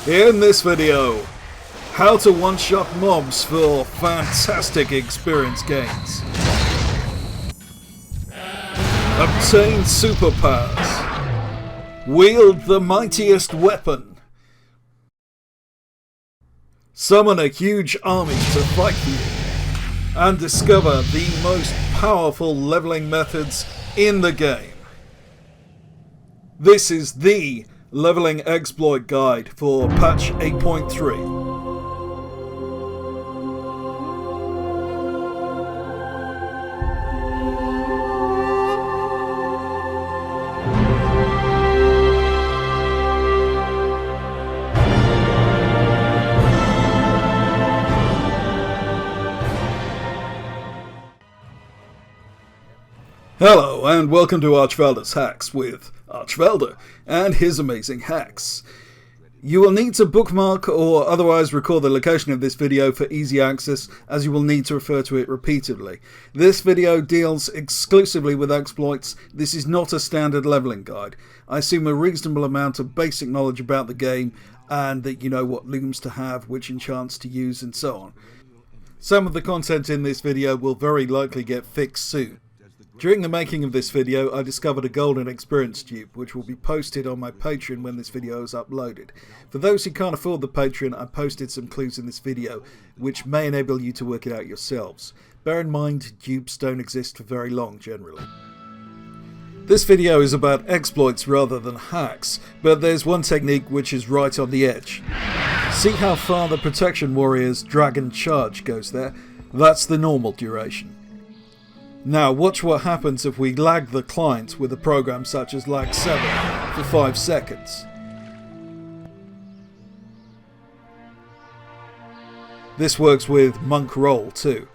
In this video, how to one-shot mobs for fantastic experience gains. Obtain superpowers. Wield the mightiest weapon. Summon a huge army to fight for you. And discover the most powerful leveling methods in the game. This is the Leveling Exploit Guide for patch 8.3. Hello and welcome to Archvelder's Hacks with Archvelder and his amazing hacks. You will need to bookmark or otherwise record the location of this video for easy access, as you will need to refer to it repeatedly. This video deals exclusively with exploits. This is not a standard leveling guide. I assume a reasonable amount of basic knowledge about the game and that you know what looms to have, which enchants to use and so on. Some of the content in this video will very likely get fixed soon. During the making of this video, I discovered a golden experience dupe, which will be posted on my Patreon when this video is uploaded. For those who can't afford the Patreon, I posted some clues in this video, which may enable you to work it out yourselves. Bear in mind, dupes don't exist for very long generally. This video is about exploits rather than hacks, but there's one technique which is right on the edge. See how far the Protection Warrior's Dragon Charge goes there? That's the normal duration. Now watch what happens if we lag the client with a program such as lag 7 for 5 seconds. This works with Monk Roll too.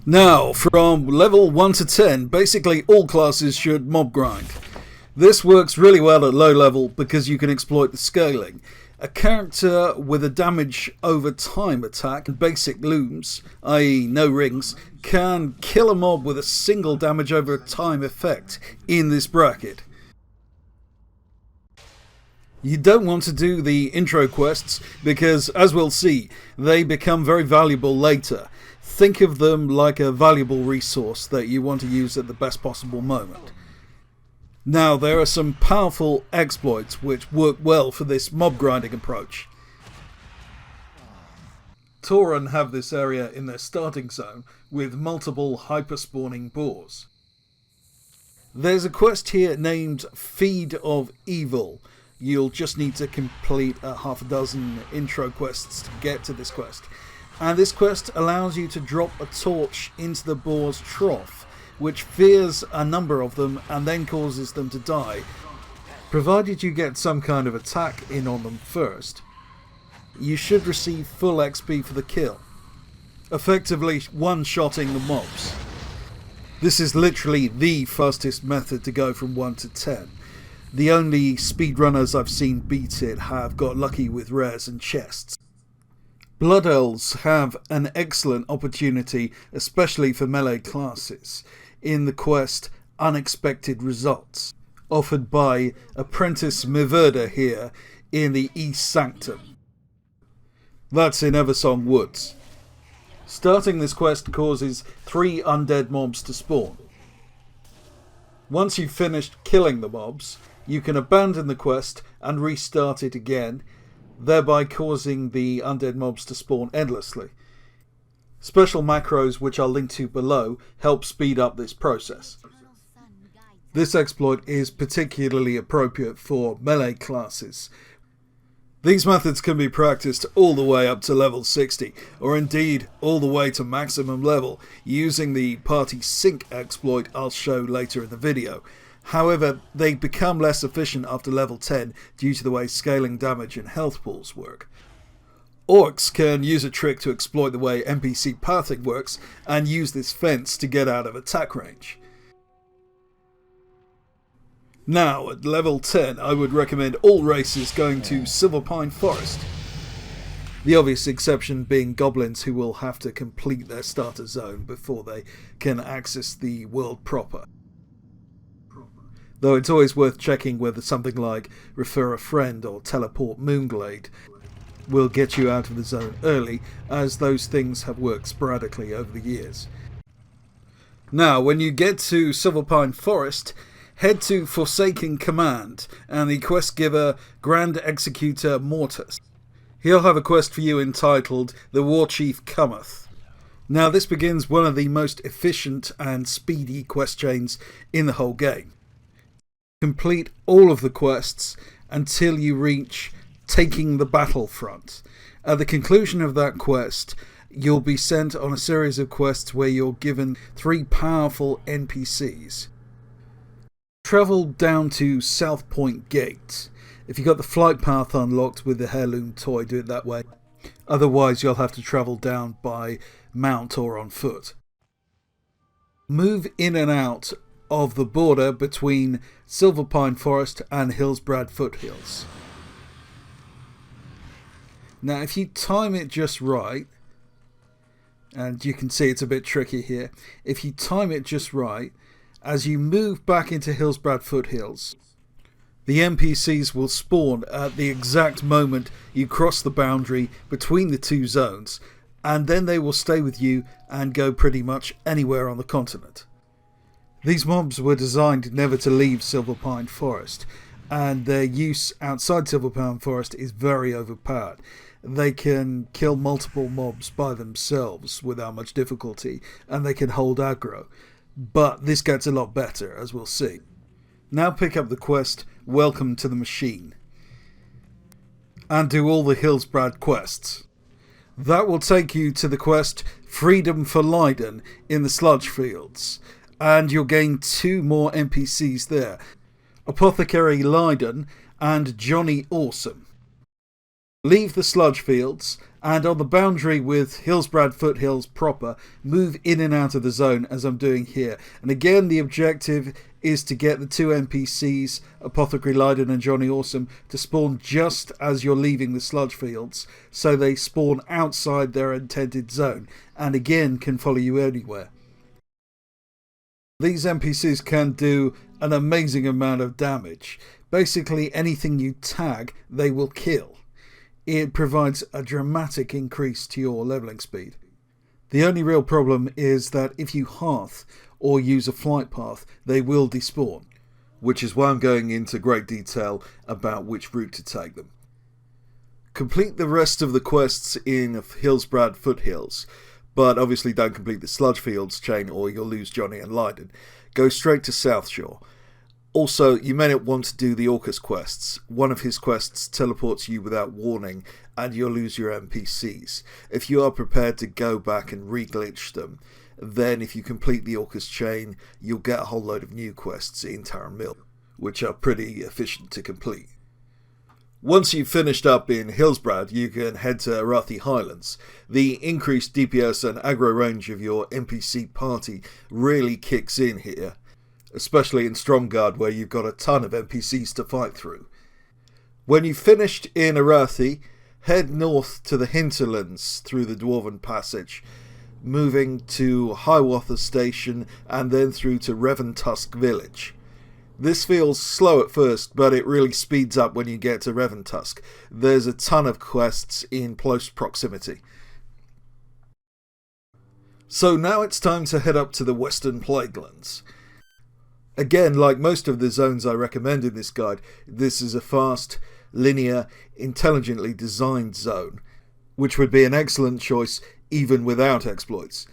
Now from level 1 to 10, basically all classes should mob grind. This works really well at low level because you can exploit the scaling. A character with a damage over time attack and basic looms, i.e. no rings, can kill a mob with a single damage over time effect in this bracket. You don't want to do the intro quests because, as we'll see, they become very valuable later. Think of them like a valuable resource that you want to use at the best possible moment. Now, there are some powerful exploits which work well for this mob grinding approach. Tauren have this area in their starting zone with multiple hyper-spawning boars. There's a quest here named Feed of Evil. You'll just need to complete half a dozen intro quests to get to this quest. And this quest allows you to drop a torch into the boar's trough, which fears a number of them and then causes them to die, provided you get some kind of attack in on them first. You should receive full XP for the kill, effectively one-shotting the mobs. This is literally the fastest method to go from 1 to 10. The only speedrunners I've seen beat it have got lucky with rares and chests. Blood Elves have an excellent opportunity, especially for melee classes, in the quest Unexpected Results, offered by Apprentice Miverda here in the East Sanctum. That's in Eversong Woods. Starting this quest causes 3 undead mobs to spawn. Once you've finished killing the mobs, you can abandon the quest and restart it again, thereby causing the undead mobs to spawn endlessly. Special macros, which I'll link to below, help speed up this process. This exploit is particularly appropriate for melee classes. These methods can be practiced all the way up to level 60, or indeed all the way to maximum level, using the Party Sync exploit I'll show later in the video. However, they become less efficient after level 10 due to the way scaling damage and health pools work. Orcs can use a trick to exploit the way NPC pathing works and use this fence to get out of attack range. Now, at level 10, I would recommend all races going to Silverpine Forest. The obvious exception being goblins, who will have to complete their starter zone before they can access the world proper. though it's always worth checking whether something like Refer a Friend or Teleport Moonglade will get you out of the zone early, as those things have worked sporadically over the years. Now, when you get to Silverpine Forest, head to Forsaken Command and the quest giver Grand Executor Mortis. He'll have a quest for you entitled The War Chief Cometh. Now, this begins one of the most efficient and speedy quest chains in the whole game. Complete all of the quests until you reach Taking the Battlefront. At the conclusion of that quest, you'll be sent on a series of quests where you're given 3 powerful NPCs. Travel down to South Point Gate. If you got the flight path unlocked with the heirloom toy, do it that way. Otherwise, you'll have to travel down by mount or on foot. Move in and out of the border between Silverpine Forest and Hillsbrad Foothills. Now, if you time it just right, and you can see it's a bit tricky here, if you time it just right, as you move back into Hillsbrad Foothills, the NPCs will spawn at the exact moment you cross the boundary between the two zones, and then they will stay with you and go pretty much anywhere on the continent. These mobs were designed never to leave Silverpine Forest, and their use outside Silverpine Forest is very overpowered. They can kill multiple mobs by themselves without much difficulty, and they can hold aggro. But this gets a lot better, as we'll see. Now pick up the quest, Welcome to the Machine, and do all the Hillsbrad quests. That will take you to the quest, Freedom for Leiden, in the Sludge Fields, and you'll gain 2 more NPCs there, Apothecary Leiden and Johnny Awesome. Leave the Sludge Fields, and on the boundary with Hillsbrad Foothills proper, move in and out of the zone as I'm doing here. And again, the objective is to get the 2 NPCs, Apothecary Leiden and Johnny Awesome, to spawn just as you're leaving the Sludge Fields, so they spawn outside their intended zone, and again can follow you anywhere. These NPCs can do an amazing amount of damage. Basically anything you tag, they will kill. It provides a dramatic increase to your leveling speed. The only real problem is that if you hearth or use a flight path, they will despawn, which is why I'm going into great detail about which route to take them. Complete the rest of the quests in Hillsbrad Foothills, but obviously don't complete the Sludge Fields chain or you'll lose Johnny and Leiden. Go straight to South Shore. Also, you may not want to do the Orcus quests. One of his quests teleports you without warning and you'll lose your NPCs. If you are prepared to go back and re-glitch them, then if you complete the Orcus chain, you'll get a whole load of new quests in Taran Mill, which are pretty efficient to complete. Once you've finished up in Hillsbrad, you can head to Arathi Highlands. The increased DPS and aggro range of your NPC party really kicks in here, especially in Stromgarde where you've got a ton of NPCs to fight through. When you've finished in Arathi, head north to the hinterlands through the Dwarven Passage, moving to Hiawatha Station and then through to Reventusk Village. This feels slow at first, but it really speeds up when you get to Reventusk. There's a ton of quests in close proximity. So now it's time to head up to the Western Plaguelands. Again, like most of the zones I recommend in this guide, this is a fast, linear, intelligently designed zone, which would be an excellent choice even without exploits.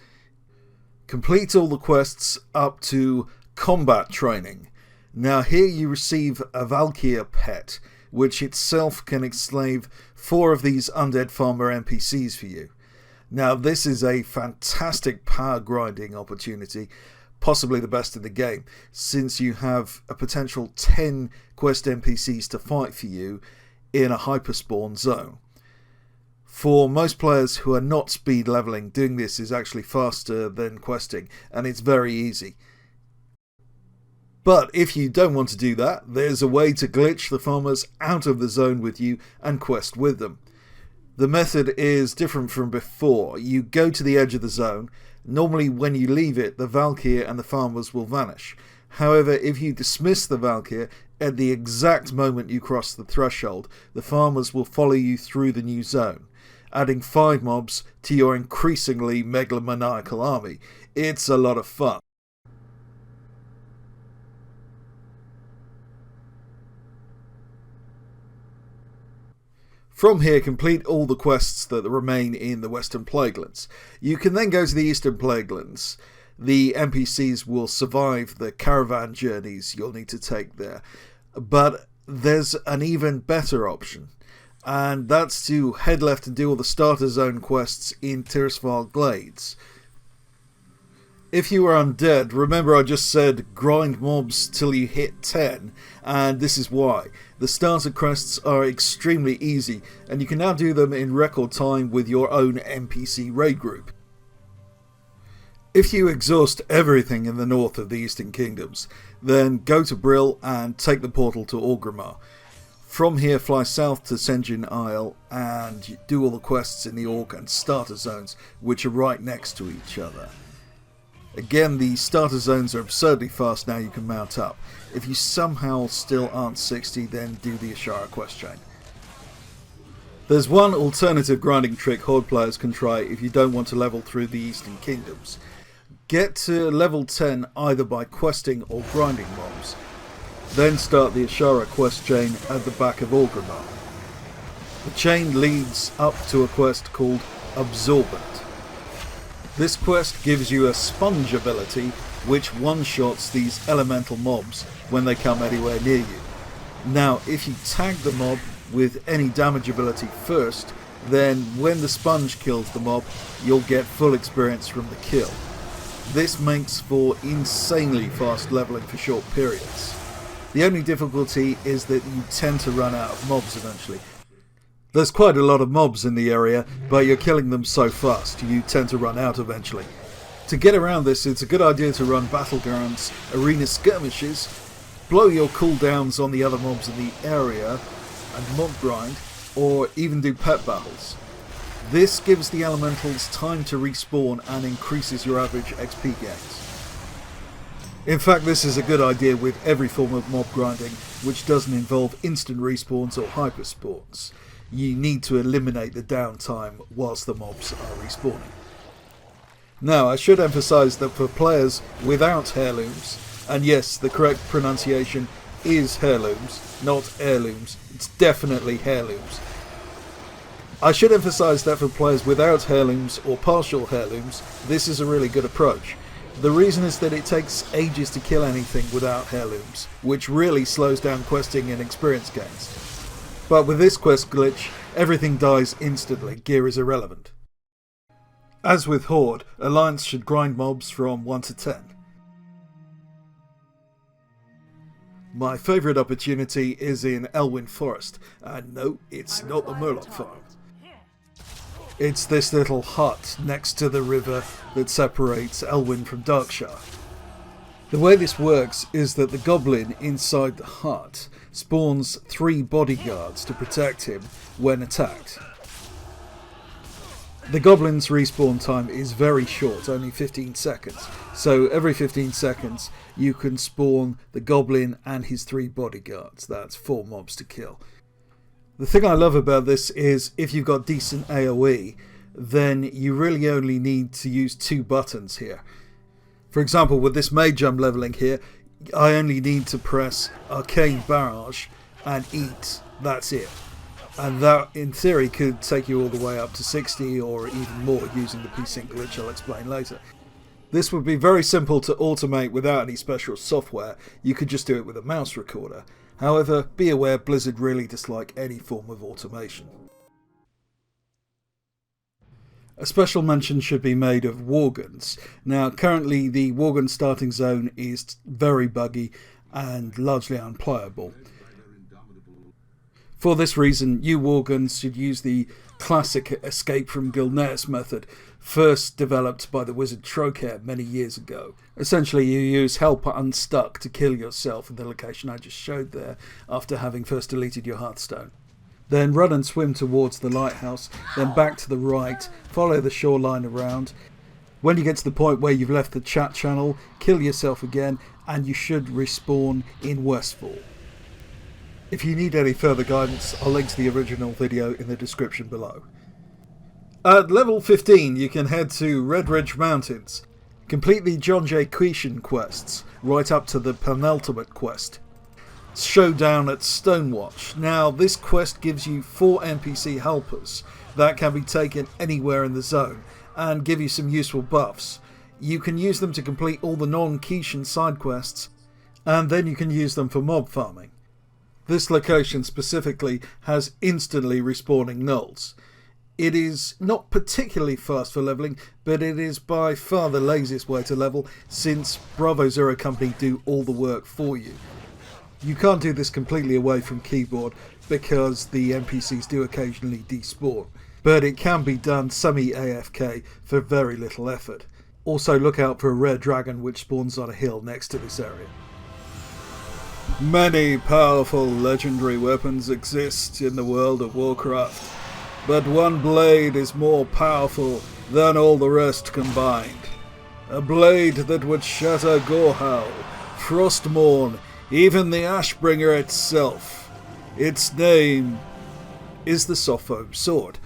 Complete all the quests up to combat training. Now here you receive a Valkyr pet, which itself can enslave 4 of these undead farmer NPCs for you. Now this is a fantastic power grinding opportunity, possibly the best in the game, since you have a potential 10 quest NPCs to fight for you in a hyperspawn zone. For most players who are not speed leveling, doing this is actually faster than questing, and it's very easy. But if you don't want to do that, there's a way to glitch the farmers out of the zone with you and quest with them. The method is different from before. You go to the edge of the zone. Normally when you leave it, the Valkyr and the farmers will vanish. However, if you dismiss the Valkyr at the exact moment you cross the threshold, the farmers will follow you through the new zone, adding 5 mobs to your increasingly megalomaniacal army. It's a lot of fun. From here, complete all the quests that remain in the Western Plaguelands. You can then go to the Eastern Plaguelands. The NPCs will survive the caravan journeys you'll need to take there. But there's an even better option, and that's to head left and do all the starter zone quests in Tirisfal Glades. If you are undead, remember I just said grind mobs till you hit 10, and this is why. The starter quests are extremely easy, and you can now do them in record time with your own NPC raid group. If you exhaust everything in the north of the Eastern Kingdoms, then go to Brill and take the portal to Orgrimmar. From here, fly south to Sen'jin Isle and do all the quests in the Orc and starter zones, which are right next to each other. Again, the starter zones are absurdly fast now you can mount up. If you somehow still aren't 60, then do the Ashara quest chain. There's one alternative grinding trick Horde players can try if you don't want to level through the Eastern Kingdoms. Get to level 10 either by questing or grinding mobs. Then start the Ashara quest chain at the back of Orgrimmar. The chain leads up to a quest called Absorbent. This quest gives you a sponge ability which one-shots these elemental mobs when they come anywhere near you. Now, if you tag the mob with any damage ability first, then when the sponge kills the mob, you'll get full experience from the kill. This makes for insanely fast leveling for short periods. The only difficulty is that you tend to run out of mobs eventually. There's quite a lot of mobs in the area, but you're killing them so fast, you tend to run out eventually. To get around this, it's a good idea to run battlegrounds, arena skirmishes, blow your cooldowns on the other mobs in the area, and mob grind, or even do pet battles. This gives the elementals time to respawn and increases your average XP gains. In fact, this is a good idea with every form of mob grinding, which doesn't involve instant respawns or hyperspawns. You need to eliminate the downtime whilst the mobs are respawning. Now, I should emphasise that for players without heirlooms, and yes, the correct pronunciation is heirlooms, not heirlooms, it's definitely heirlooms. I should emphasise that for players without heirlooms or partial heirlooms, this is a really good approach. The reason is that it takes ages to kill anything without heirlooms, which really slows down questing and experience gains. But with this quest glitch, everything dies instantly, gear is irrelevant. As with Horde, Alliance should grind mobs from 1 to 10. My favourite opportunity is in Elwyn Forest, and no, it's not the Murloc farm. It's this little hut next to the river that separates Elwyn from Darkshire. The way this works is that the goblin inside the hut spawns 3 bodyguards to protect him when attacked. The goblin's respawn time is very short, only 15 seconds, so every 15 seconds you can spawn the goblin and his 3 bodyguards. That's 4 mobs to kill. The thing I love about this is if you've got decent AoE, then you really only need to use 2 buttons here. For example, with this mage I'm leveling here, I only need to press Arcane Barrage and eat, that's it. And that, in theory, could take you all the way up to 60 or even more using the P-Sync glitch I'll explain later. This would be very simple to automate without any special software. You could just do it with a mouse recorder. However, be aware Blizzard really dislike any form of automation. A special mention should be made of Worgens. Now, currently the Worgen starting zone is very buggy and largely unplayable. For this reason, you Worgens should use the classic escape from Gilneas method, first developed by the wizard Trocaire many years ago. Essentially, you use Help Unstuck to kill yourself in the location I just showed there, after having first deleted your Hearthstone. Then run and swim towards the lighthouse, then back to the right, follow the shoreline around. When you get to the point where you've left the chat channel, kill yourself again, and you should respawn in Westfall. If you need any further guidance, I'll link to the original video in the description below. At level 15 you can head to Red Ridge Mountains. Complete the John J. Quishan quests, right up to the penultimate quest, Showdown at Stonewatch. Now this quest gives you 4 NPC helpers that can be taken anywhere in the zone and give you some useful buffs. You can use them to complete all the non-Quishan side quests, and then you can use them for mob farming. This location specifically has instantly respawning gnolls. It is not particularly fast for leveling, but it is by far the laziest way to level, since Bravo Zero Company do all the work for you. You can't do this completely away from keyboard because the NPCs do occasionally despawn, but it can be done semi-AFK for very little effort. Also look out for a rare dragon which spawns on a hill next to this area. Many powerful legendary weapons exist in the world of Warcraft, but one blade is more powerful than all the rest combined. A blade that would shatter Gorehowl, Frostmourne, even the Ashbringer itself. Its name is the Softfoam Sword.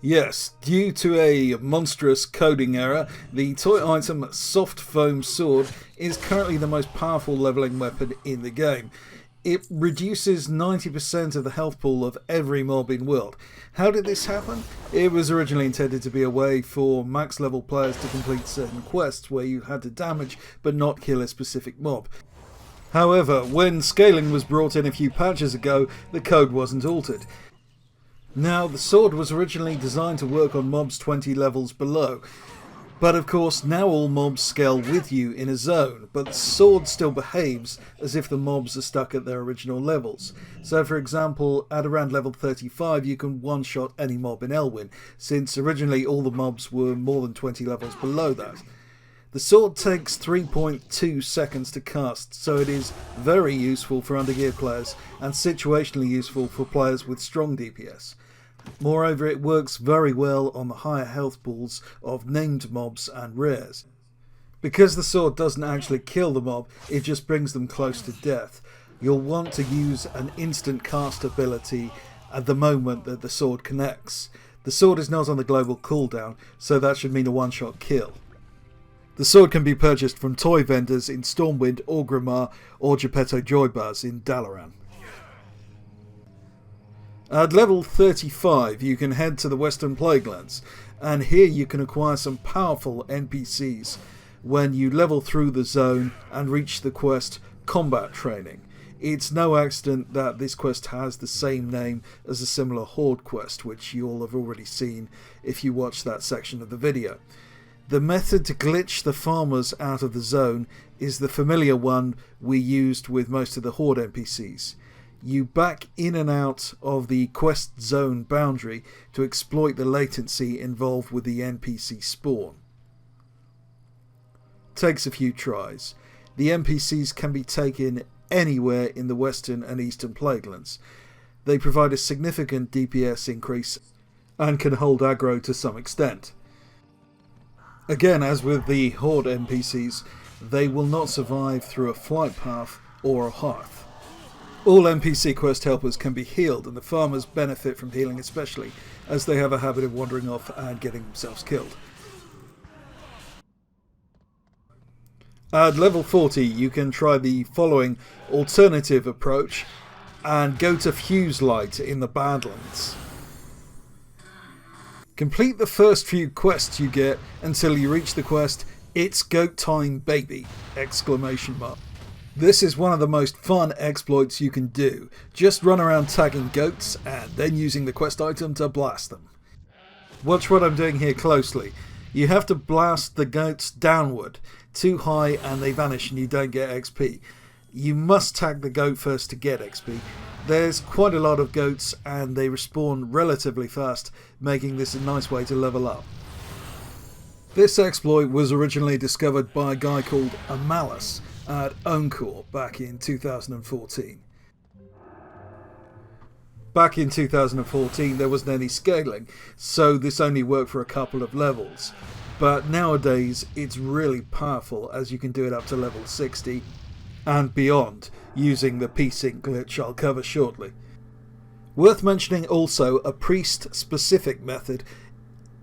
Yes, due to a monstrous coding error, the toy item Soft Foam Sword is currently the most powerful leveling weapon in the game. It reduces 90% of the health pool of every mob in world. How did this happen? It was originally intended to be a way for max level players to complete certain quests where you had to damage but not kill a specific mob. However, when scaling was brought in a few patches ago, the code wasn't altered. Now, the sword was originally designed to work on mobs 20 levels below, but of course now all mobs scale with you in a zone, but the sword still behaves as if the mobs are stuck at their original levels. So for example, at around level 35 you can one-shot any mob in Elwyn, since originally all the mobs were more than 20 levels below that. The sword takes 3.2 seconds to cast, so it is very useful for undergear players and situationally useful for players with strong DPS. Moreover, it works very well on the higher health pools of named mobs and rares. Because the sword doesn't actually kill the mob, it just brings them close to death. You'll want to use an instant cast ability at the moment that the sword connects. The sword is not on the global cooldown, so that should mean a one-shot kill. The sword can be purchased from toy vendors in Stormwind, Orgrimmar, or Geppetto Joybuzz in Dalaran. At level 35 you can head to the Western Plaguelands, and here you can acquire some powerful NPCs when you level through the zone and reach the quest Combat Training. It's no accident that this quest has the same name as a similar Horde quest, which you all have already seen if you watched that section of the video. The method to glitch the farmers out of the zone is the familiar one we used with most of the Horde NPCs. You back in and out of the quest zone boundary to exploit the latency involved with the NPC spawn. Takes a few tries. The NPCs can be taken anywhere in the Western and Eastern Plaguelands. They provide a significant DPS increase and can hold aggro to some extent. Again, as with the Horde NPCs, they will not survive through a flight path or a hearth. All NPC quest helpers can be healed, and the farmers benefit from healing especially, as they have a habit of wandering off and getting themselves killed. At level 40 you can try the following alternative approach and go to Fuse Light in the Badlands. Complete the first few quests you get until you reach the quest "It's Goat Time Baby!" This is one of the most fun exploits you can do. Just run around tagging goats and then using the quest item to blast them. Watch what I'm doing here closely. You have to blast the goats downward, too high, and they vanish and you don't get XP. You must tag the goat first to get XP. There's quite a lot of goats and they respawn relatively fast, making this a nice way to level up. This exploit was originally discovered by a guy called Amalis at Encore back in 2014. Back in 2014 there wasn't any scaling, so this only worked for a couple of levels. but nowadays it's really powerful as you can do it up to level 60 and beyond using the P-Sync glitch I'll cover shortly. Worth mentioning also a priest-specific method.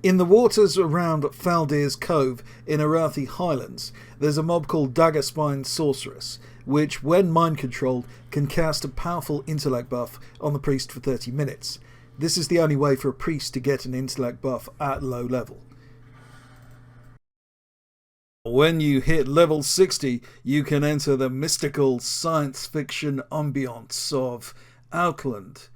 In the waters around Faldir's Cove in Arathi Highlands, there's a mob called Daggerspine Sorceress, which, when mind-controlled, can cast a powerful intellect buff on the priest for 30 minutes. This is the only way for a priest to get an intellect buff at low level. When you hit level 60, you can enter the mystical science fiction ambience of Outland,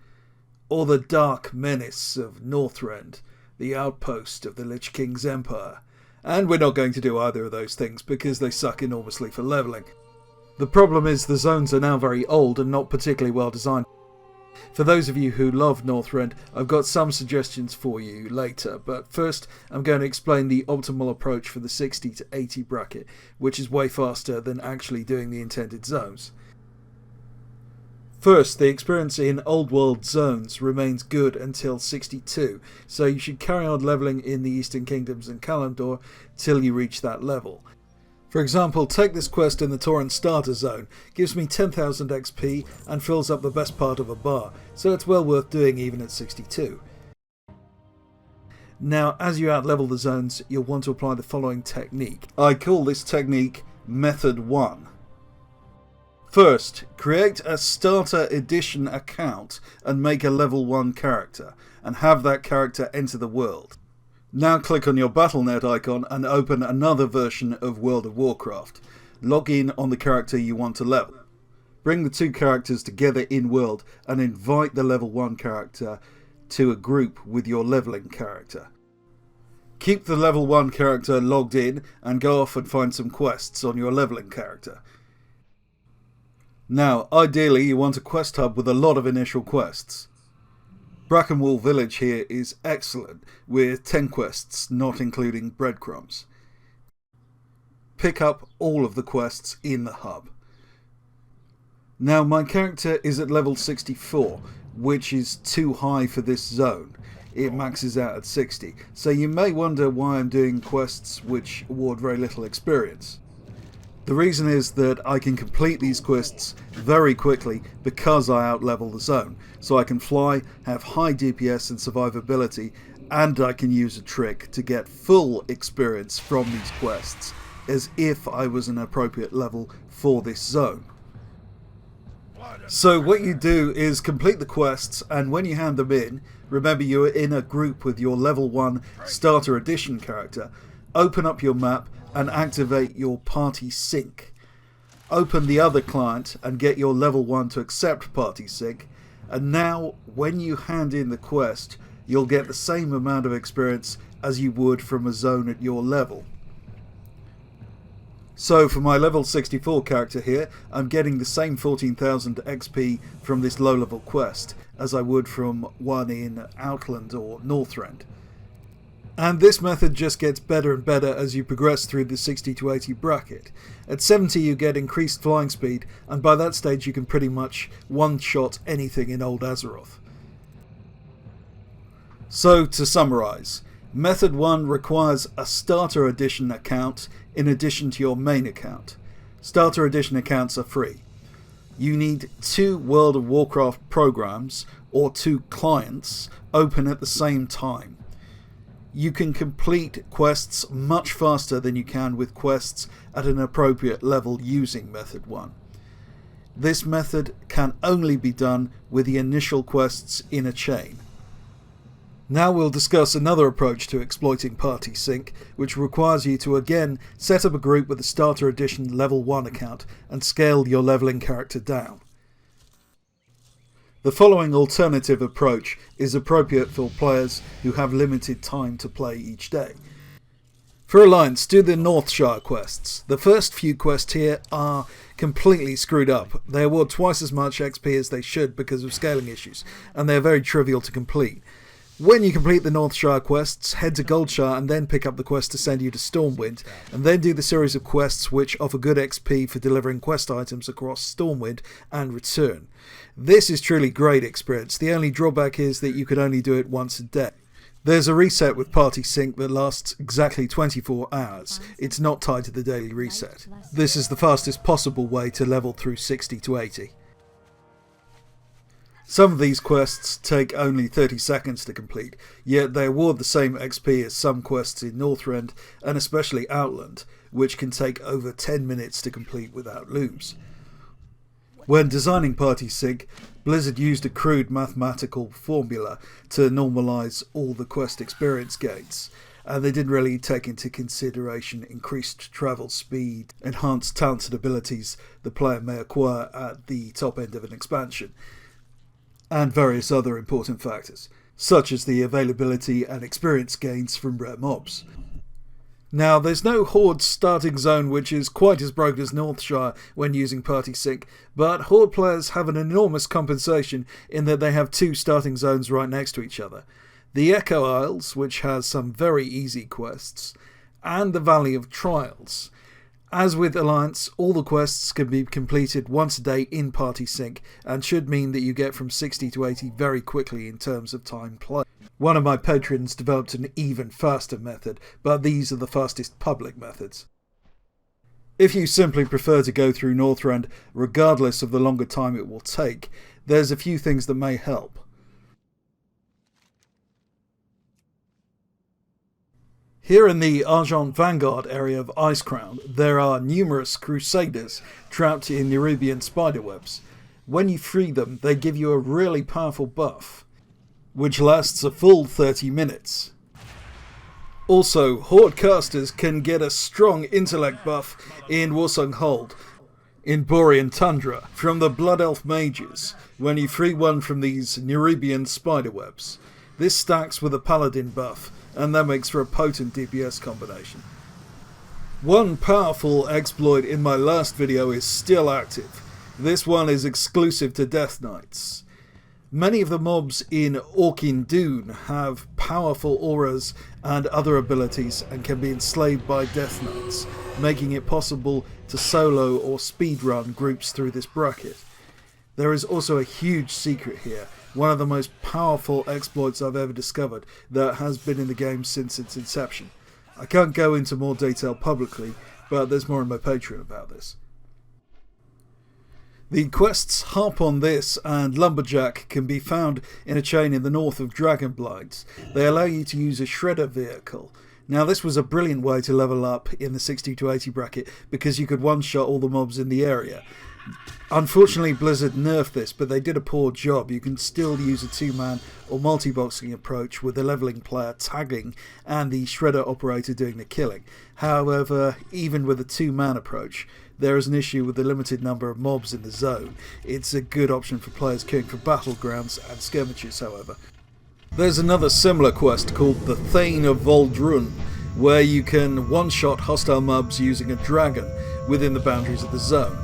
or the dark menace of Northrend, the outpost of the Lich King's empire. And we're not going to do either of those things because they suck enormously for leveling. The problem is the zones are now very old and not particularly well designed. For those of you who love Northrend, I've got some suggestions for you later, but first I'm going to explain the optimal approach for the 60 to 80 bracket, which is way faster than actually doing the intended zones. First, the experience in Old World zones remains good until 62, so you should carry on leveling in the Eastern Kingdoms and Kalimdor till you reach that level. For example, take this quest in the Tauren Starter Zone, gives me 10,000 XP and fills up the best part of a bar, so it's well worth doing even at 62. Now, as you outlevel the zones, you'll want to apply the following technique. I call this technique Method 1. First, create a Starter Edition account and make a level 1 character, and have that character enter the world. Now click on your Battle.net icon and open another version of World of Warcraft. Log in on the character you want to level. Bring the two characters together in world and invite the level 1 character to a group with your leveling character. Keep the level 1 character logged in and go off and find some quests on your leveling character. Now, ideally you want a quest hub with a lot of initial quests. Brackenwall Village here is excellent, with 10 quests, not including breadcrumbs. Pick up all of the quests in the hub. Now, my character is at level 64, which is too high for this zone. It maxes out at 60, so you may wonder why I'm doing quests which award very little experience. The reason is that I can complete these quests very quickly because I outlevel the zone, so I can fly, have high DPS and survivability, and I can use a trick to get full experience from these quests, as if I was an appropriate level for this zone. So what you do is complete the quests, and when you hand them in, remember you are in a group with your level 1 Starter Edition character, open up your map and activate your party sync. Open the other client and get your level 1 to accept party sync, and now when you hand in the quest you'll get the same amount of experience as you would from a zone at your level. So for my level 64 character here, I'm getting the same 14,000 XP from this low level quest as I would from one in Outland or Northrend. And this method just gets better and better as you progress through the 60 to 80 bracket. At 70 you get increased flying speed, and by that stage you can pretty much one-shot anything in Old Azeroth. So to summarise, Method 1 requires a Starter Edition account in addition to your main account. Starter Edition accounts are free. You need 2 World of Warcraft programs, or 2 clients, open at the same time. You can complete quests much faster than you can with quests at an appropriate level using Method 1. This method can only be done with the initial quests in a chain. Now we'll discuss another approach to exploiting party sync, which requires you to again set up a group with a Starter Edition level 1 account and scale your leveling character down. The following alternative approach is appropriate for players who have limited time to play each day. For Alliance, do the Northshire quests. The first few quests here are completely screwed up. They award twice as much XP as they should because of scaling issues, and they are very trivial to complete. When you complete the Northshire quests, head to Goldshire and then pick up the quest to send you to Stormwind, and then do the series of quests which offer good XP for delivering quest items across Stormwind and return. This is truly great experience. The only drawback is that you can only do it once a day. There's a reset with party sync that lasts exactly 24 hours. It's not tied to the daily reset. This is the fastest possible way to level through 60 to 80. Some of these quests take only 30 seconds to complete, yet they award the same XP as some quests in Northrend and especially Outland, which can take over 10 minutes to complete without looms. When designing party sync, Blizzard used a crude mathematical formula to normalise all the quest experience gains, and they didn't really take into consideration increased travel speed, enhanced talents and abilities the player may acquire at the top end of an expansion, and various other important factors, such as the availability and experience gains from rare mobs. Now, there's no Horde starting zone which is quite as broken as Northshire when using party sync, but Horde players have an enormous compensation in that they have two starting zones right next to each other. The Echo Isles, which has some very easy quests, and the Valley of Trials. As with Alliance, all the quests can be completed once a day in party sync and should mean that you get from 60 to 80 very quickly in terms of time played. One of my patrons developed an even faster method, but these are the fastest public methods. If you simply prefer to go through Northrend regardless of the longer time it will take, there's a few things that may help. Here in the Argent Vanguard area of Icecrown, there are numerous Crusaders trapped in Nerubian spiderwebs. When you free them, they give you a really powerful buff, which lasts a full 30 minutes. Also, Horde casters can get a strong intellect buff in Warsong Hold, in Borean Tundra, from the Blood Elf mages, when you free one from these Nerubian spiderwebs. This stacks with a Paladin buff, and that makes for a potent DPS combination. One powerful exploit in my last video is still active. This one is exclusive to Death Knights. Many of the mobs in Orkin Dune have powerful auras and other abilities and can be enslaved by Death Knights, making it possible to solo or speedrun groups through this bracket. There is also a huge secret here, one of the most powerful exploits I've ever discovered that has been in the game since its inception. I can't go into more detail publicly, but there's more on my Patreon about this. The quests Harp on This and Lumberjack can be found in a chain in the north of Dragonblight. They allow you to use a shredder vehicle. Now, this was a brilliant way to level up in the 60 to 80 bracket because you could one-shot all the mobs in the area. Unfortunately, Blizzard nerfed this, but they did a poor job. You can still use a two-man or multi-boxing approach with the leveling player tagging and the shredder operator doing the killing. However, even with a two-man approach, there is an issue with the limited number of mobs in the zone. It's a good option for players queuing for battlegrounds and skirmishes, however. There's another similar quest called the Thane of Voldrun, where you can one-shot hostile mobs using a dragon within the boundaries of the zone.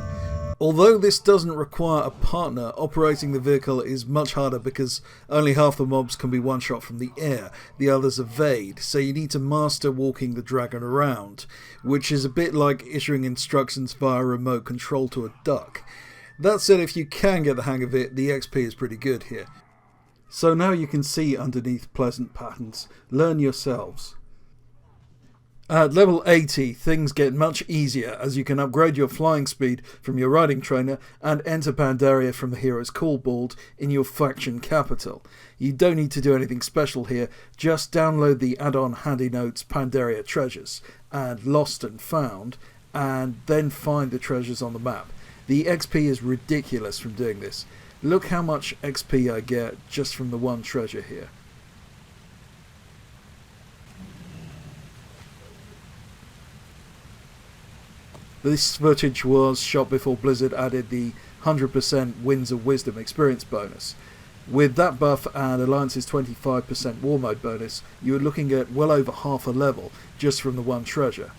Although this doesn't require a partner, operating the vehicle is much harder because only half the mobs can be one-shot from the air, the others evade, so you need to master walking the dragon around, which is a bit like issuing instructions via remote control to a duck. That said, if you can get the hang of it, the XP is pretty good here. So now you can see underneath pleasant patterns. Learn yourselves. At level 80, things get much easier as you can upgrade your flying speed from your riding trainer and enter Pandaria from the hero's callboard in your faction capital. You don't need to do anything special here, just download the add-on Handy Notes Pandaria Treasures and Lost and Found, and then find the treasures on the map. The XP is ridiculous from doing this. Look how much XP I get just from the one treasure here. This footage was shot before Blizzard added the 100% Winds of Wisdom experience bonus. With that buff and Alliance's 25% War Mode bonus, you are looking at well over half a level just from the one treasure.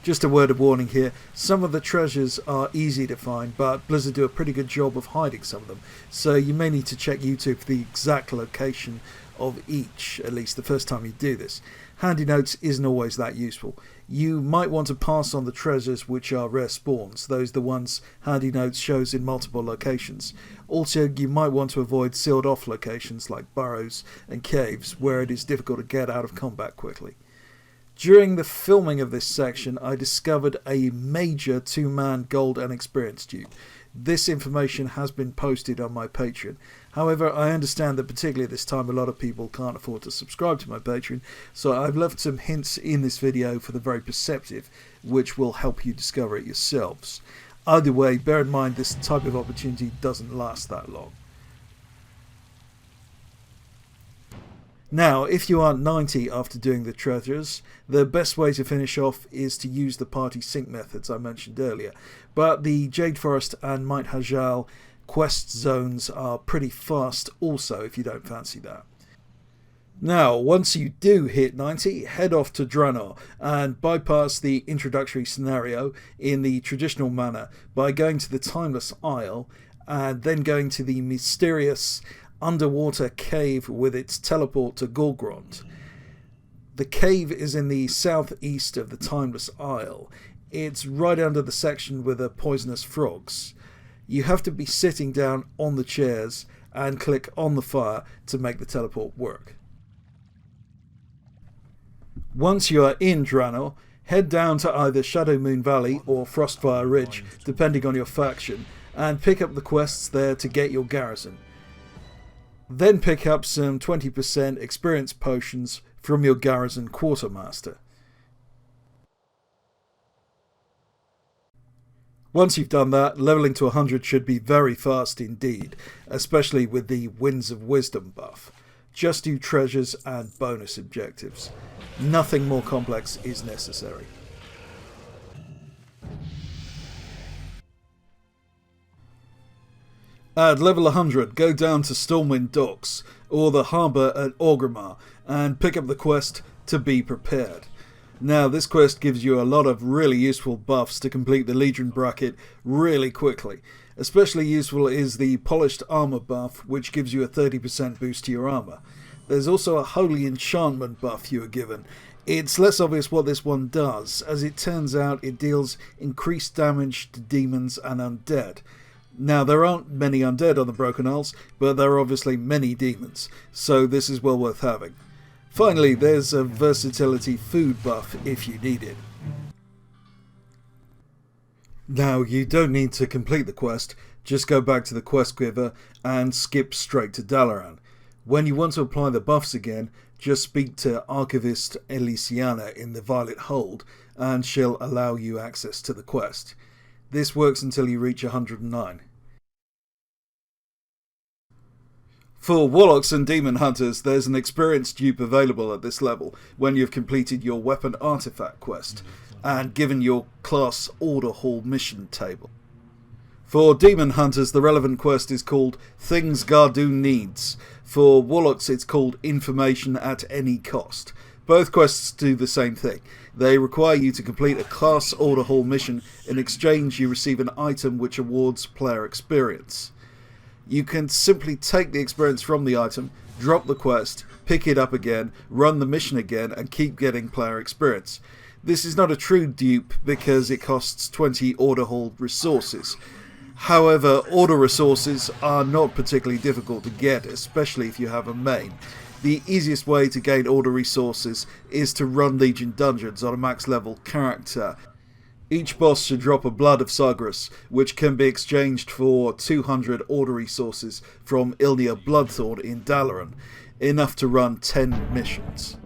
Just a word of warning here, some of the treasures are easy to find, but Blizzard do a pretty good job of hiding some of them, so you may need to check YouTube for the exact location of each, at least the first time you do this. handy notes isn't always that useful. You might want to pass on the treasures which are rare spawns, those are the ones handy notes shows in multiple locations. Also, you might want to avoid sealed off locations like burrows and caves where it is difficult to get out of combat quickly. During the filming of this section, I discovered a major 2-man gold and experience dupe. This information has been posted on my Patreon. However, I understand that particularly at this time a lot of people can't afford to subscribe to my Patreon, so I've left some hints in this video for the very perceptive, which will help you discover it yourselves. Either way, bear in mind this type of opportunity doesn't last that long. Now, if you are 90 after doing the treasures, the best way to finish off is to use the party sync methods I mentioned earlier. But the Jade Forest and Might Hajal quest zones are pretty fast also if you don't fancy that. Now, once you do hit 90, head off to Draenor and bypass the introductory scenario in the traditional manner by going to the Timeless Isle and then going to the mysterious underwater cave with its teleport to Gorgrond. The cave is in the southeast of the Timeless Isle. It's right under the section with the poisonous frogs. You have to be sitting down on the chairs and click on the fire to make the teleport work. Once you are in Draenor, head down to either Shadowmoon Valley or Frostfire Ridge, depending on your faction, and pick up the quests there to get your garrison. Then pick up some 20% experience potions from your garrison quartermaster. Once you've done that, leveling to 100 should be very fast indeed, especially with the Winds of Wisdom buff. Just do treasures and bonus objectives. Nothing more complex is necessary. At level 100, go down to Stormwind Docks, or the harbour at Orgrimmar, and pick up the quest to be prepared. Now, this quest gives you a lot of really useful buffs to complete the Legion bracket really quickly. Especially useful is the Polished Armour buff, which gives you a 30% boost to your armour. There's also a Holy Enchantment buff you are given. It's less obvious what this one does, as it turns out it deals increased damage to demons and undead. Now, there aren't many undead on the Broken Isles, but there are obviously many demons, so this is well worth having. Finally, there's a versatility food buff if you need it. Now, you don't need to complete the quest, just go back to the quest giver and skip straight to Dalaran. When you want to apply the buffs again, just speak to Archivist Elysiana in the Violet Hold, and she'll allow you access to the quest. This works until you reach 109. For Warlocks and Demon Hunters, there's an experience dupe available at this level when you've completed your Weapon Artifact quest and given your class Order Hall mission table. For Demon Hunters, the relevant quest is called Things Gardoon Needs. For Warlocks, it's called Information at Any Cost. Both quests do the same thing. They require you to complete a class Order Hall mission. In exchange, you receive an item which awards player experience. You can simply take the experience from the item, drop the quest, pick it up again, run the mission again, and keep getting player experience. This is not a true dupe because it costs 20 Order Hall resources. However, Order resources are not particularly difficult to get, especially if you have a main. The easiest way to gain Order resources is to run Legion dungeons on a max level character. Each boss should drop a Blood of Sagras, which can be exchanged for 200 Order resources from Ilnia Bloodthorn in Dalaran, enough to run 10 missions.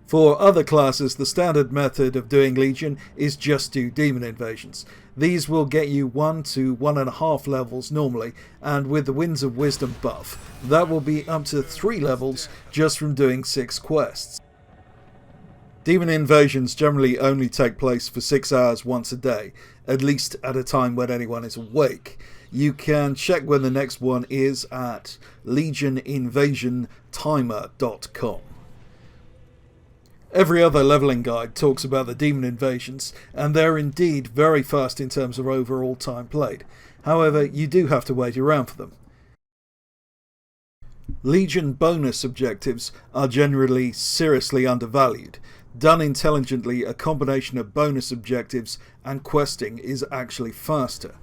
For other classes, the standard method of doing Legion is just do Demon Invasions. These will get you 1 to 1.5 levels normally, and with the Winds of Wisdom buff, that will be up to 3 levels just from doing 6 quests. Demon Invasions generally only take place for 6 hours once a day, at least at a time when anyone is awake. You can check when the next one is at legioninvasiontimer.com. Every other leveling guide talks about the Demon Invasions, and they're indeed very fast in terms of overall time played. However, you do have to wait around for them. Legion bonus objectives are generally seriously undervalued. Done intelligently, a combination of bonus objectives and questing is actually faster.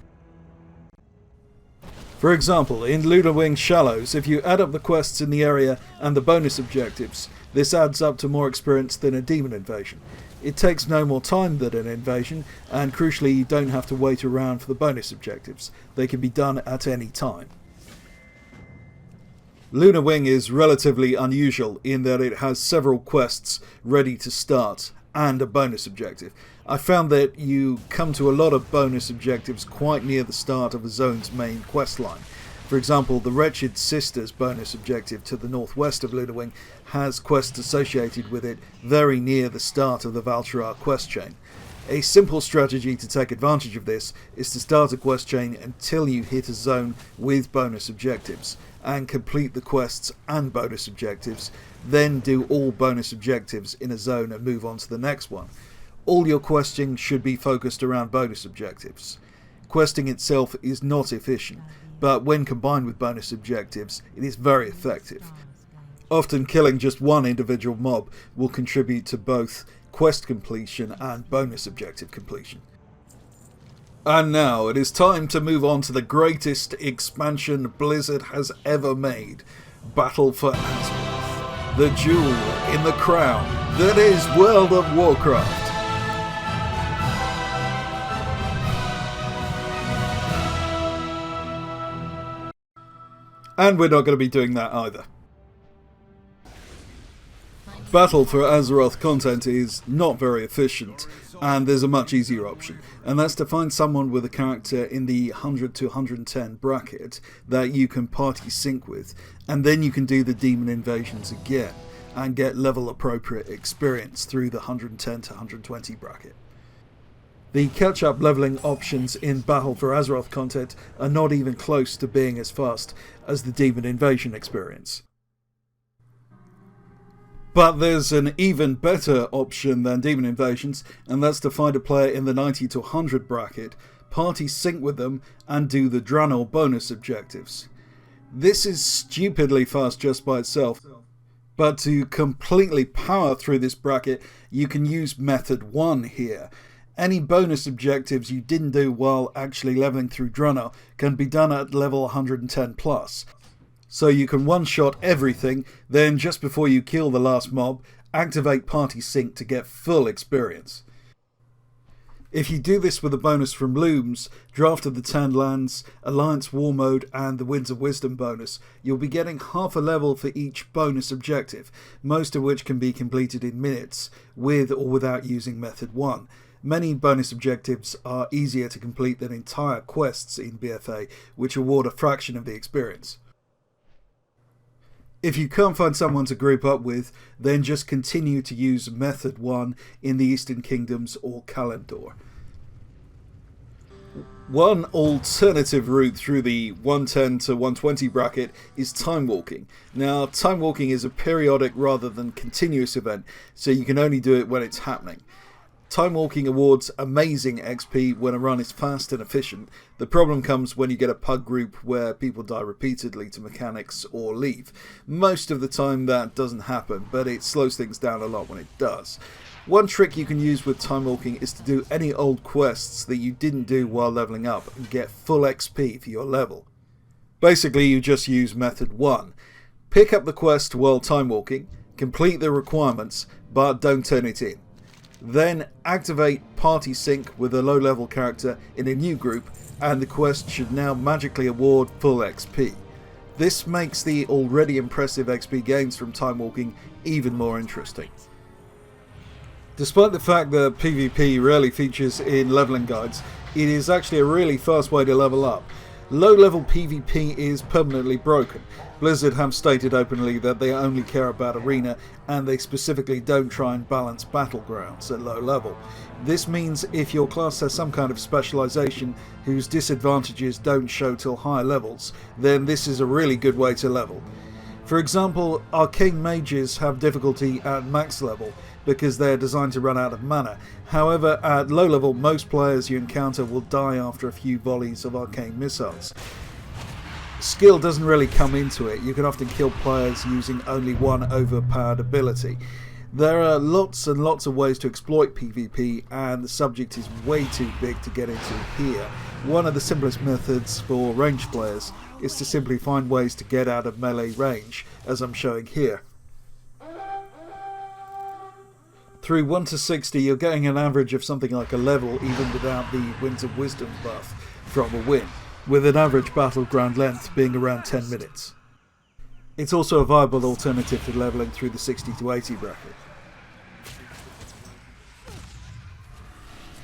For example, in Lunar Wing Shallows, if you add up the quests in the area and the bonus objectives, this adds up to more experience than a demon invasion. It takes no more time than an invasion, and crucially you don't have to wait around for the bonus objectives. They can be done at any time. Lunar Wing is relatively unusual in that it has several quests ready to start and a bonus objective. I found that you come to a lot of bonus objectives quite near the start of a zone's main quest line. For example, the Wretched Sisters bonus objective to the northwest of Lunar Wing has quests associated with it very near the start of the Val'sharah quest chain. A simple strategy to take advantage of this is to start a quest chain until you hit a zone with bonus objectives, and complete the quests and bonus objectives, then do all bonus objectives in a zone and move on to the next one. All your questing should be focused around bonus objectives. Questing itself is not efficient, but when combined with bonus objectives, it is very effective. Often killing just one individual mob will contribute to both quest completion and bonus objective completion. And now it is time to move on to the greatest expansion Blizzard has ever made, Battle for Azeroth, the jewel in the crown that is World of Warcraft. And we're not going to be doing that either. Battle for Azeroth content is not very efficient, and there's a much easier option, and that's to find someone with a character in the 100 to 110 bracket that you can party sync with, and then you can do the demon invasions again, and get level appropriate experience through the 110 to 120 bracket. The catch-up leveling options in Battle for Azeroth content are not even close to being as fast as the demon invasion experience. But there's an even better option than demon invasions, and that's to find a player in the 90 to 100 bracket, party sync with them, and do the Draenor bonus objectives. This is stupidly fast just by itself, but to completely power through this bracket, you can use Method 1 here. Any bonus objectives you didn't do while actually leveling through Draenor can be done at level 110 plus. So you can one-shot everything, then just before you kill the last mob, activate Party Sync to get full experience. If you do this with a bonus from Looms, Draft of the Tanned Lands, Alliance War Mode and the Winds of Wisdom bonus, you'll be getting half a level for each bonus objective, most of which can be completed in minutes, with or without using Method 1. Many bonus objectives are easier to complete than entire quests in BFA, which award a fraction of the experience. If you can't find someone to group up with, then just continue to use Method 1 in the Eastern Kingdoms or Kalimdor. One alternative route through the 110 to 120 bracket is time walking. Now, time walking is a periodic rather than continuous event, so you can only do it when it's happening. Time walking awards amazing XP when a run is fast and efficient. The problem comes when you get a pug group where people die repeatedly to mechanics or leave. Most of the time that doesn't happen, but it slows things down a lot when it does. One trick you can use with time walking is to do any old quests that you didn't do while leveling up and get full XP for your level. Basically, you just use Method 1. Pick up the quest while time walking, complete the requirements, but don't turn it in. Then activate Party Sync with a low-level character in a new group, and the quest should now magically award full XP. This makes the already impressive XP gains from time walking even more interesting. Despite the fact that PvP rarely features in leveling guides, it is actually a really fast way to level up. Low-level PvP is permanently broken. Blizzard have stated openly that they only care about arena, and they specifically don't try and balance battlegrounds at low level. This means if your class has some kind of specialization whose disadvantages don't show till higher levels, then this is a really good way to level. For example, arcane mages have difficulty at max level because they are designed to run out of mana. However, at low level, most players you encounter will die after a few volleys of arcane missiles. skill doesn't really come into it. You can often kill players using only one overpowered ability. There are lots and lots of ways to exploit PvP, and the subject is way too big to get into here. One of the simplest methods for ranged players is to simply find ways to get out of melee range, as I'm showing here. Through 1 to 60 you're getting an average of something like a level even without the Winds of Wisdom buff from a win, with an average battleground length being around 10 minutes. It's also a viable alternative to levelling through the 60 to 80 bracket.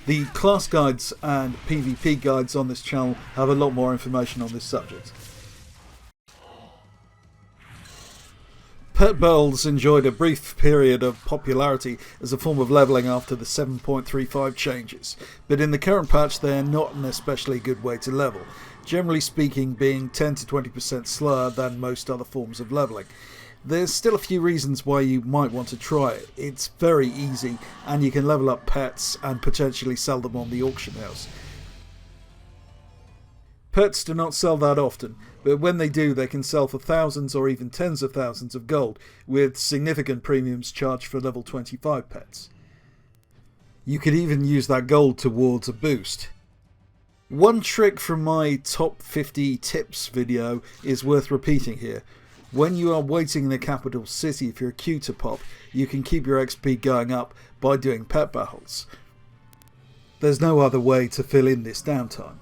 The class guides and PvP guides on this channel have a lot more information on this subject. Pet battles enjoyed a brief period of popularity as a form of levelling after the 7.35 changes, but in the current patch they are not an especially good way to level, generally speaking being 10 to 20% slower than most other forms of levelling. There's still a few reasons why you might want to try it. It's very easy and you can level up pets and potentially sell them on the auction house. Pets do not sell that often, but when they do they can sell for thousands or even tens of thousands of gold, with significant premiums charged for level 25 pets. You could even use that gold towards a boost. One trick from my top 50 tips video is worth repeating here. When you are waiting in the capital city for a queue to pop, you can keep your XP going up by doing pet battles. There's no other way to fill in this downtime.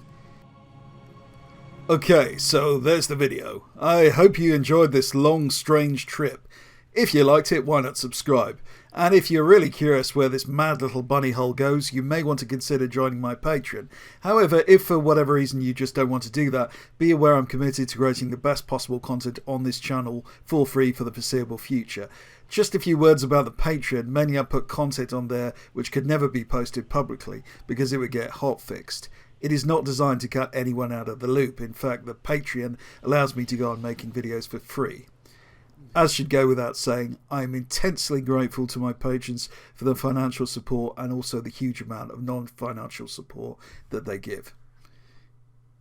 Okay, so there's the video. I hope you enjoyed this long, strange trip. If you liked it, why not subscribe? And if you're really curious where this mad little bunny hole goes, you may want to consider joining my Patreon. However, if for whatever reason you just don't want to do that, be aware I'm committed to creating the best possible content on this channel for free for the foreseeable future. Just a few words about the Patreon. Mainly I put content on there which could never be posted publicly because it would get hotfixed. It is not designed to cut anyone out of the loop. In fact, the Patreon allows me to go on making videos for free. As should go without saying, I am intensely grateful to my patrons for the financial support and also the huge amount of non-financial support that they give.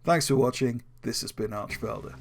Thanks for watching. This has been Archvelder.